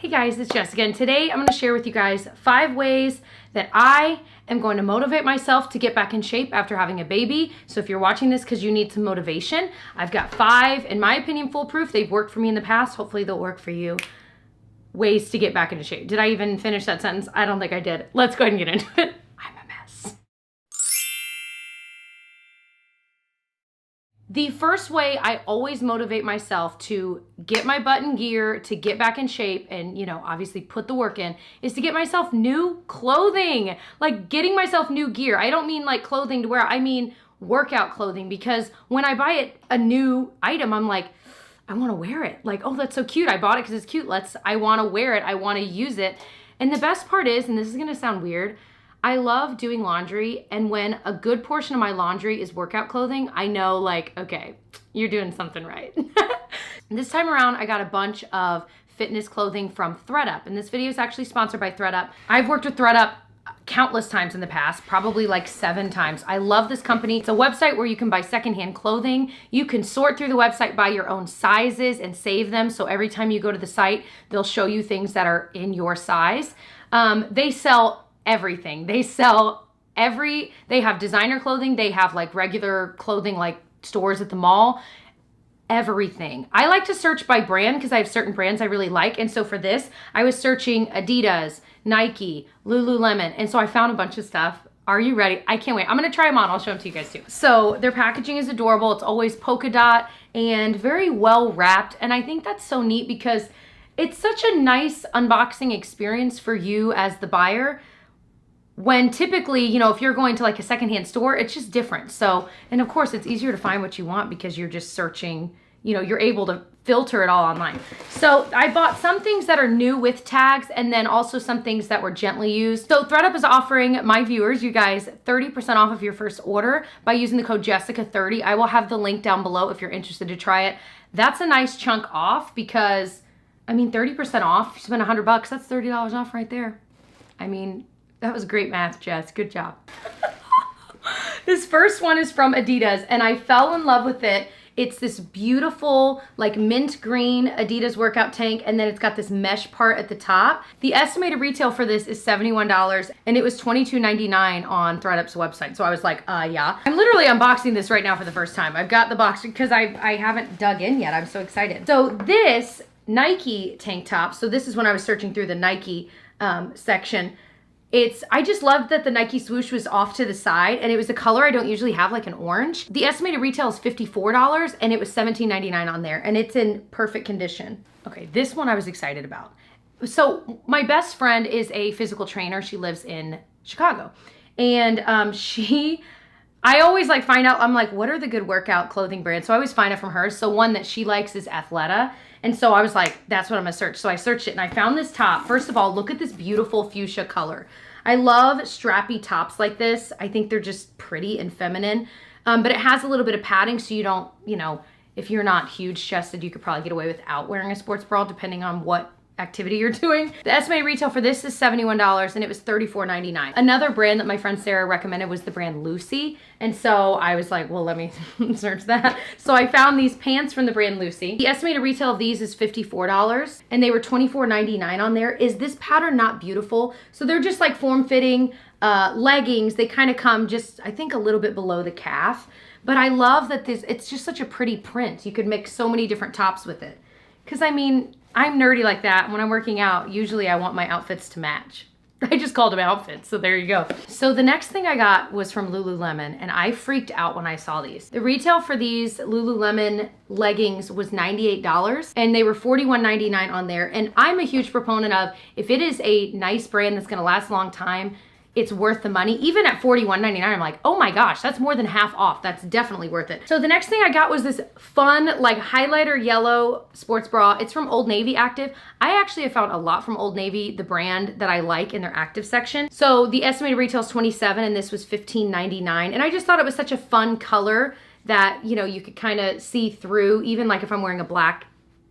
Hey guys, it's Jessica, and today I'm going to share with you guys 5 ways that I am going to motivate myself to get back in shape after having a baby. So if you're watching this because you need some motivation, I've got 5, in my opinion, foolproof. They've worked for me in the past. Hopefully they'll work for you. Ways to get back into shape. Did I even finish that sentence? I don't think I did. Let's go ahead and get into it. I'm a mess. The first way I always motivate myself to get my butt in gear, to get back in shape and, obviously put the work in, is to get myself new clothing. Like getting myself new gear. I don't mean like clothing to wear. I mean workout clothing, because when I buy a new item, I'm like, I want to wear it. Like, oh, that's so cute. I bought it because it's cute. I want to wear it. I want to use it. And the best part is, and this is going to sound weird, I love doing laundry, and when a good portion of my laundry is workout clothing, I know like, okay, you're doing something right. This time around, I got a bunch of fitness clothing from ThredUp, and this video is actually sponsored by ThredUp. I've worked with ThredUp countless times in the past, probably like 7 times. I love this company. It's a website where you can buy secondhand clothing. You can sort through the website by your own sizes and save them. So every time you go to the site, they'll show you things that are in your size. They sell everything. They have designer clothing. They have like regular clothing, like stores at the mall. Everything. I like to search by brand because I have certain brands I really like. And so for this, I was searching Adidas, Nike, Lululemon. And so I found a bunch of stuff. Are you ready? I can't wait. I'm going to try them on. I'll show them to you guys too. So their packaging is adorable. It's always polka dot and very well wrapped. And I think that's so neat because it's such a nice unboxing experience for you as the buyer. When typically, if you're going to like a secondhand store, it's just different. So, and of course it's easier to find what you want because you're just searching, you're able to filter it all online. So I bought some things that are new with tags and then also some things that were gently used. So ThredUp is offering my viewers, you guys, 30% off of your first order by using the code Jessica30. I will have the link down below if you're interested to try it. That's a nice chunk off because, 30% off, you spend $100, that's $30 off right there. That was great math, Jess. Good job. This first one is from Adidas, and I fell in love with it. It's this beautiful, like mint green Adidas workout tank, and then it's got this mesh part at the top. The estimated retail for this is $71, and it was $22.99 on ThredUp's website. So I was like, yeah. I'm literally unboxing this right now for the first time. I've got the box because I haven't dug in yet. I'm so excited. So this Nike tank top, so this is when I was searching through the Nike section. I just loved that the Nike swoosh was off to the side, and it was a color I don't usually have, like an orange. The estimated retail is $54, and it was $17.99 on there, and it's in perfect condition. Okay, this one I was excited about. So my best friend is a physical trainer. She lives in Chicago, and I always like find out, I'm like, what are the good workout clothing brands? So I always find it from her. So one that she likes is Athleta. And so I was like, that's what I'm gonna search. So I searched it and I found this top. First of all, look at this beautiful fuchsia color. I love strappy tops like this. I think they're just pretty and feminine. But it has a little bit of padding so you don't, if you're not huge chested, you could probably get away without wearing a sports bra depending on what activity you're doing. The estimated retail for this is $71 and it was $34.99. Another brand that my friend Sarah recommended was the brand Lucy. And so I was like, well, let me search that. So I found these pants from the brand Lucy. The estimated retail of these is $54 and they were $24.99 on there. Is this pattern not beautiful? So they're just like form-fitting leggings. They kind of come just, I think, a little bit below the calf. But I love that it's just such a pretty print. You could mix so many different tops with it. Because I'm nerdy like that. When I'm working out, usually I want my outfits to match. I just called them outfits, so there you go. So the next thing I got was from Lululemon, and I freaked out when I saw these. The retail for these Lululemon leggings was $98, and they were $41.99 on there. And I'm a huge proponent of, if it is a nice brand that's gonna last a long time, it's worth the money. Even at $41.99, I'm like, oh my gosh, that's more than half off. That's definitely worth it. So the next thing I got was this fun, like highlighter yellow sports bra. It's from Old Navy Active. I actually have found a lot from Old Navy, the brand that I like in their active section. So the estimated retail is $27 and this was $15.99. And I just thought it was such a fun color that, you could kind of see through. Even like if I'm wearing a black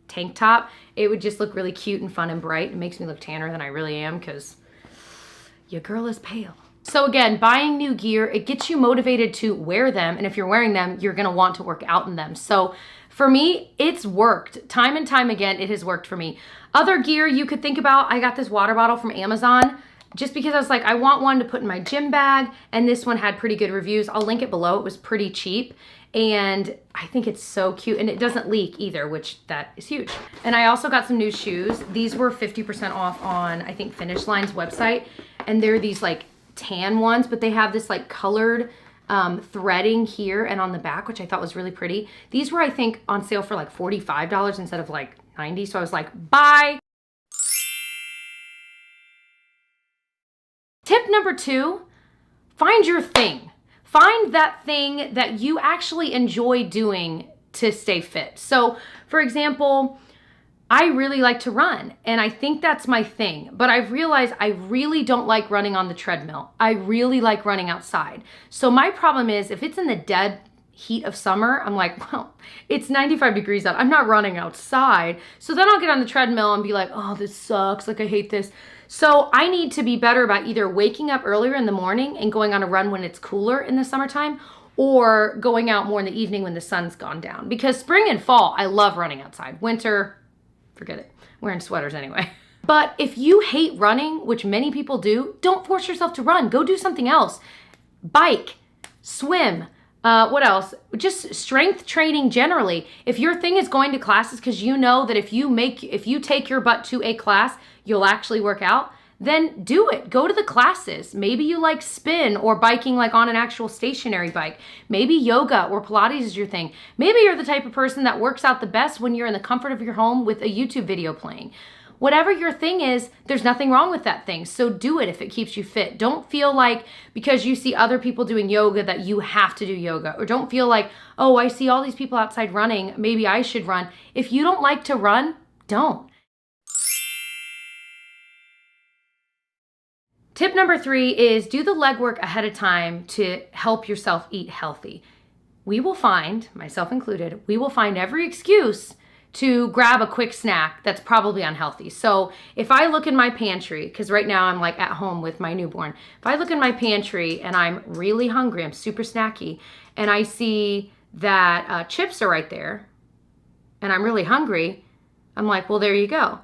tank top, it would just look really cute and fun and bright. It makes me look tanner than I really am because your girl is pale. So again, buying new gear, it gets you motivated to wear them. And if you're wearing them, you're gonna want to work out in them. So for me, it's worked. Time and time again, it has worked for me. Other gear you could think about, I got this water bottle from Amazon just because I was like, I want one to put in my gym bag, and this one had pretty good reviews. I'll link it below. It was pretty cheap, and I think it's so cute, and it doesn't leak either, which that is huge. And I also got some new shoes. These were 50% off on, I think, Finish Line's website, and they're these like tan ones, but they have this like colored threading here and on the back, which I thought was really pretty. These were, I think, on sale for like $45 instead of like $90. So I was like, bye. Tip number 2, find your thing. Find that thing that you actually enjoy doing to stay fit. So for example, I really like to run, and I think that's my thing, but I've realized I really don't like running on the treadmill. I really like running outside. So my problem is if it's in the dead heat of summer, I'm like, well, it's 95 degrees out. I'm not running outside. So then I'll get on the treadmill and be like, oh, this sucks. Like, I hate this. So I need to be better about either waking up earlier in the morning and going on a run when it's cooler in the summertime, or going out more in the evening when the sun's gone down. Because spring and fall, I love running outside. Winter, forget it. Wearing sweaters anyway. But if you hate running, which many people do, don't force yourself to run. Go do something else. Bike, swim, what else? Just strength training generally. If your thing is going to classes because you know that if you take your butt to a class, you'll actually work out, then do it. Go to the classes. Maybe you like spin or biking like on an actual stationary bike. Maybe yoga or Pilates is your thing. Maybe you're the type of person that works out the best when you're in the comfort of your home with a YouTube video playing. Whatever your thing is, there's nothing wrong with that thing. So do it if it keeps you fit. Don't feel like because you see other people doing yoga that you have to do yoga. Or don't feel like, oh, I see all these people outside running, maybe I should run. If you don't like to run, don't. Tip number 3 is do the legwork ahead of time to help yourself eat healthy. We will find, myself included, we will find every excuse to grab a quick snack that's probably unhealthy. So if I look in my pantry, because right now I'm like at home with my newborn, if I look in my pantry and I'm really hungry, I'm super snacky, and I see that chips are right there, and I'm really hungry, I'm like, well, there you go.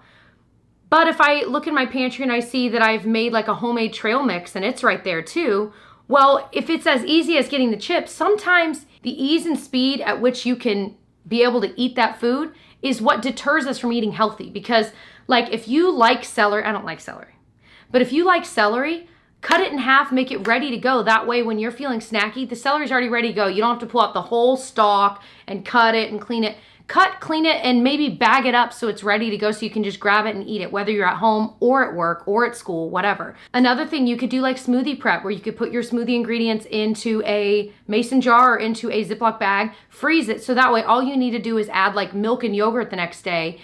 But if I look in my pantry and I see that I've made like a homemade trail mix and it's right there too, well, if it's as easy as getting the chips, sometimes the ease and speed at which you can be able to eat that food is what deters us from eating healthy. Because like if you like celery, I don't like celery, but if you like celery, cut it in half, make it ready to go. That way when you're feeling snacky, the celery's already ready to go. You don't have to pull out the whole stalk and cut it and clean it. Cut, clean it, and maybe bag it up so it's ready to go so you can just grab it and eat it, whether you're at home or at work or at school, whatever. Another thing, you could do like smoothie prep, where you could put your smoothie ingredients into a mason jar or into a Ziploc bag, freeze it, so that way all you need to do is add like milk and yogurt the next day,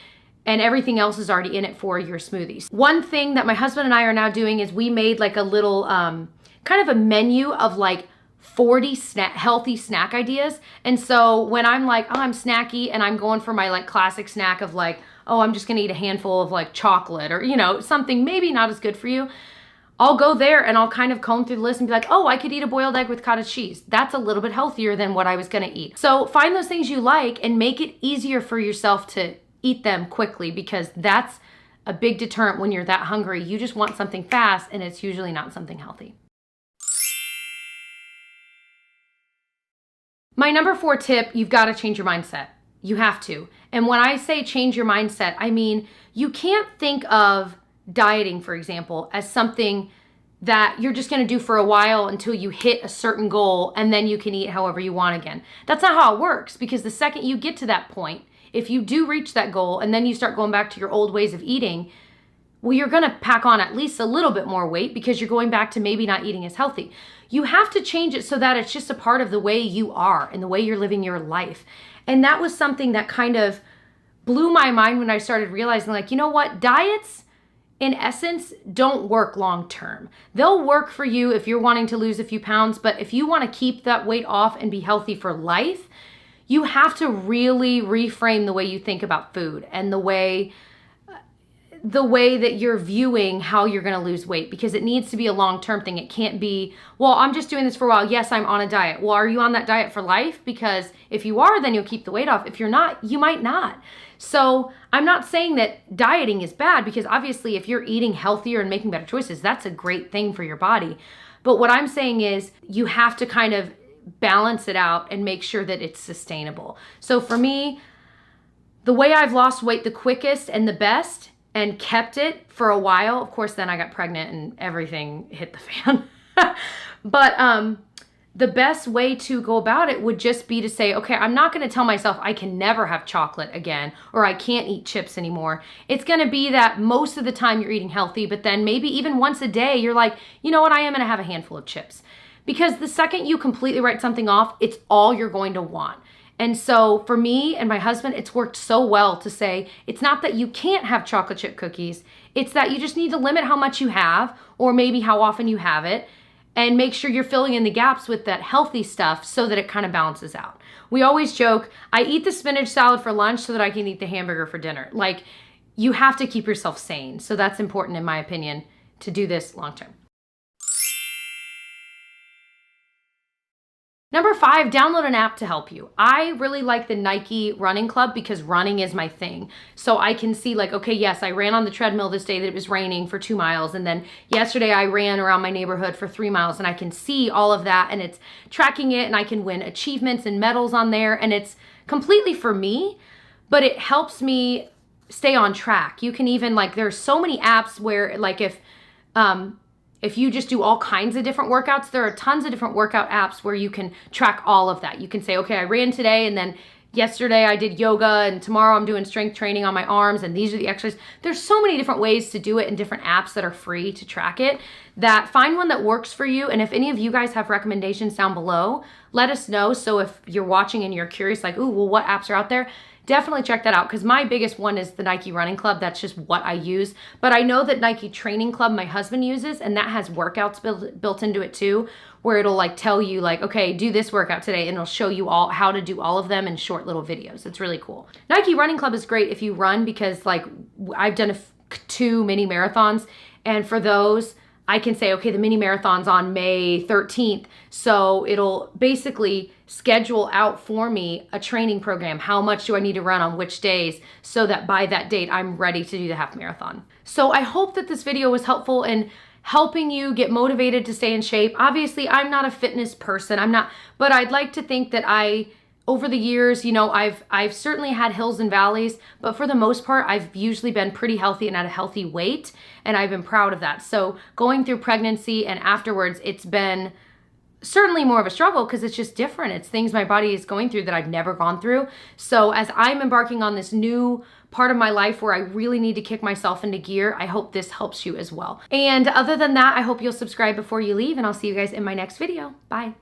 and everything else is already in it for your smoothies. One thing that my husband and I are now doing is we made like a little kind of a menu of like 40 healthy snack ideas. And so when I'm like, oh, I'm snacky and I'm going for my like classic snack of like, oh, I'm just gonna eat a handful of like chocolate or, you know, something maybe not as good for you, I'll go there and I'll kind of comb through the list and be like, oh, I could eat a boiled egg with cottage cheese. That's a little bit healthier than what I was gonna eat. So find those things you like and make it easier for yourself to eat them quickly, because that's a big deterrent when you're that hungry. You just want something fast and it's usually not something healthy. My number 4 tip, you've got to change your mindset. You have to. And when I say change your mindset, I mean, you can't think of dieting, for example, as something that you're just going to do for a while until you hit a certain goal and then you can eat however you want again. That's not how it works, because the second you get to that point, if you do reach that goal and then you start going back to your old ways of eating, well, you're going to pack on at least a little bit more weight because you're going back to maybe not eating as healthy. You have to change it so that it's just a part of the way you are and the way you're living your life. And that was something that kind of blew my mind when I started realizing, like, you know what? Diets, in essence, don't work long term. They'll work for you if you're wanting to lose a few pounds, but if you want to keep that weight off and be healthy for life, you have to really reframe the way you think about food and the way that you're viewing how you're going to lose weight, because it needs to be a long-term thing. It can't be, well, I'm just doing this for a while. Yes, I'm on a diet. Well, are you on that diet for life? Because if you are, then you'll keep the weight off. If you're not, you might not. So I'm not saying that dieting is bad, because obviously if you're eating healthier and making better choices, that's a great thing for your body. But what I'm saying is you have to kind of balance it out and make sure that it's sustainable. So for me, the way I've lost weight the quickest and the best and kept it for a while, of course, then I got pregnant and everything hit the fan. But the best way to go about it would just be to say, okay, I'm not going to tell myself I can never have chocolate again, or I can't eat chips anymore. It's going to be that most of the time you're eating healthy, but then maybe even once a day, you're like, you know what, I am going to have a handful of chips. Because the second you completely write something off, it's all you're going to want. And so for me and my husband, it's worked so well to say, it's not that you can't have chocolate chip cookies, it's that you just need to limit how much you have, or maybe how often you have it, and make sure you're filling in the gaps with that healthy stuff so that it kind of balances out. We always joke, I eat the spinach salad for lunch so that I can eat the hamburger for dinner. Like, you have to keep yourself sane. So that's important, in my opinion, to do this long term. Number 5, download an app to help you. I really like the Nike Running Club because running is my thing. So I can see like, okay, yes, I ran on the treadmill this day that it was raining for 2 miles. And then yesterday I ran around my neighborhood for 3 miles, and I can see all of that, and it's tracking it, and I can win achievements and medals on there. And it's completely for me, but it helps me stay on track. You can even like, there's so many apps where like if you just do all kinds of different workouts, there are tons of different workout apps where you can track all of that. You can say, okay, I ran today, and then yesterday I did yoga, and tomorrow I'm doing strength training on my arms, and these are the exercises. There's so many different ways to do it in different apps that are free to track it, that find one that works for you. And if any of you guys have recommendations down below, let us know. So if you're watching and you're curious, like, ooh, well, what apps are out there? Definitely check that out, because my biggest one is the Nike Running Club. That's just what I use. But I know that Nike Training Club my husband uses, and that has workouts built into it too, where it'll like tell you like, okay, do this workout today, and it'll show you all how to do all of them in short little videos. It's really cool. Nike Running Club is great if you run, because like I've done 2 mini marathons, and for those, I can say, okay, the mini marathon's on May 13th. So it'll basically schedule out for me a training program. How much do I need to run on which days, so that by that date, I'm ready to do the half marathon. So I hope that this video was helpful in helping you get motivated to stay in shape. Obviously, I'm not a fitness person. But I'd like to think that over the years, you know, I've certainly had hills and valleys, but for the most part, I've usually been pretty healthy and at a healthy weight, and I've been proud of that. So going through pregnancy and afterwards, it's been certainly more of a struggle, because it's just different. It's things my body is going through that I've never gone through. So as I'm embarking on this new part of my life where I really need to kick myself into gear, I hope this helps you as well. And other than that, I hope you'll subscribe before you leave, and I'll see you guys in my next video. Bye.